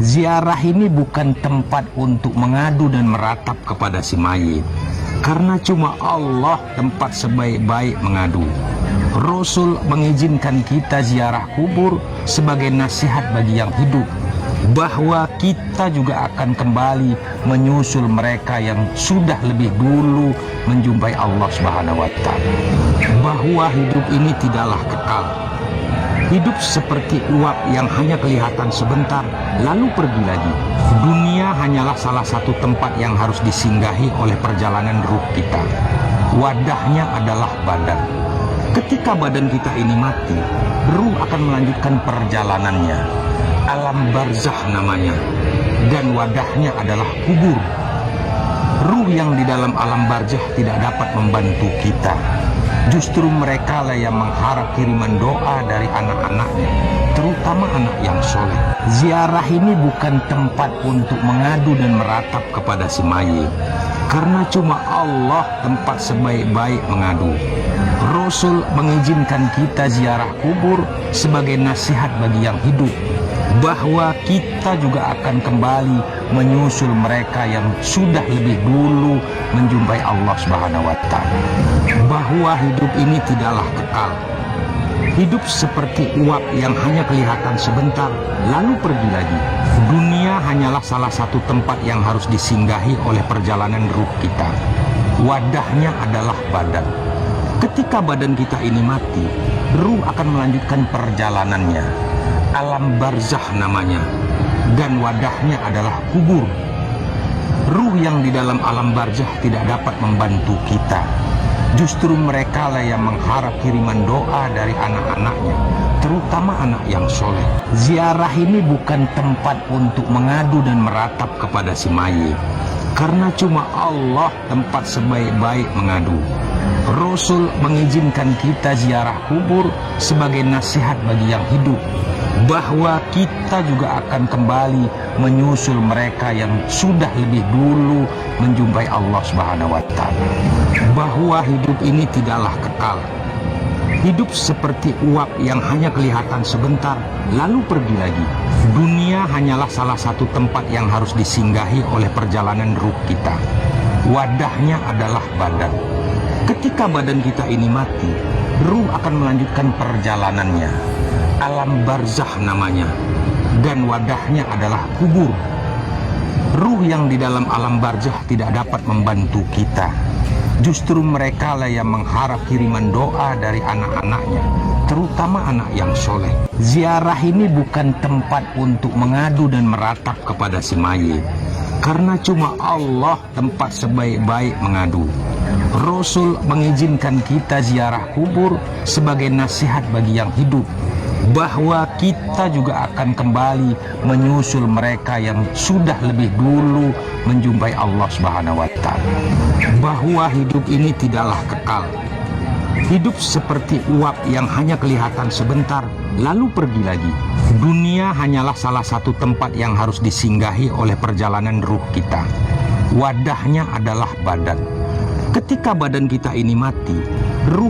Ziarah ini bukan tempat untuk mengadu dan meratap kepada si mayit, karena cuma Allah tempat sebaik-baik mengadu. Rasul mengizinkan kita ziarah kubur sebagai nasihat bagi yang hidup, bahwa kita juga akan kembali menyusul mereka yang sudah lebih dulu menjumpai Allah Subhanahu wa Ta'ala. Bahwa hidup ini tidaklah kekal. Hidup seperti uap yang hanya kelihatan sebentar, lalu pergi lagi. Dunia hanyalah salah satu tempat yang harus disinggahi oleh perjalanan ruh kita. Wadahnya adalah badan. Ketika badan kita ini mati, ruh akan melanjutkan perjalanannya. Alam barzah namanya, dan wadahnya adalah kubur. Ruh yang di dalam alam barzah tidak dapat membantu kita. Justru mereka lah yang mengharap kiriman doa dari anak-anaknya, terutama anak yang soleh. Ziarah ini bukan tempat untuk mengadu dan meratap kepada si mayit, karena cuma Allah tempat sebaik-baik mengadu. Rasul mengizinkan kita ziarah kubur sebagai nasihat bagi yang hidup, bahwa kita juga akan kembali menyusul mereka yang sudah lebih dulu menjumpai Allah Subhanahu wa Ta'ala. Bahwa hidup ini tidaklah kekal. Hidup seperti uap yang hanya kelihatan sebentar, lalu pergi lagi. Dunia hanyalah salah satu tempat yang harus disinggahi oleh perjalanan ruh kita. Wadahnya adalah badan. Ketika badan kita ini mati, ruh akan melanjutkan perjalanannya. Alam barzah namanya, dan wadahnya adalah kubur. Ruh yang di dalam alam barzah tidak dapat membantu kita. Justru mereka lah yang mengharap kiriman doa dari anak-anaknya, terutama anak yang soleh. Ziarah ini bukan tempat untuk mengadu dan meratap kepada si mayit, karena cuma Allah tempat sebaik-baik mengadu. Rasul mengizinkan kita ziarah kubur sebagai nasihat bagi yang hidup, bahwa kita juga akan kembali menyusul mereka yang sudah lebih dulu menjumpai Allah Subhanahu wa Ta'ala. Bahwa hidup ini tidaklah kekal. Hidup seperti uap yang hanya kelihatan sebentar, lalu pergi lagi. Dunia hanyalah salah satu tempat yang harus disinggahi oleh perjalanan ruh kita. Wadahnya adalah badan. Ketika badan kita ini mati, ruh akan melanjutkan perjalanannya. Alam barzah namanya, dan wadahnya adalah kubur. Ruh yang di dalam alam barzah tidak dapat membantu kita. Justru mereka lah yang mengharap kiriman doa dari anak-anaknya, terutama anak yang soleh. Ziarah ini bukan tempat untuk mengadu dan meratap kepada si mayit, karena cuma Allah tempat sebaik-baik mengadu. Rasul mengizinkan kita ziarah kubur sebagai nasihat bagi yang hidup, bahwa kita juga akan kembali menyusul mereka yang sudah lebih dulu menjumpai Allah Subhanahu wa Ta'ala. Bahwa hidup ini tidaklah kekal. Hidup seperti uap yang hanya kelihatan sebentar, lalu pergi lagi. Dunia hanyalah salah satu tempat yang harus disinggahi oleh perjalanan ruh kita. Wadahnya adalah badan. Ketika badan kita ini mati, ruh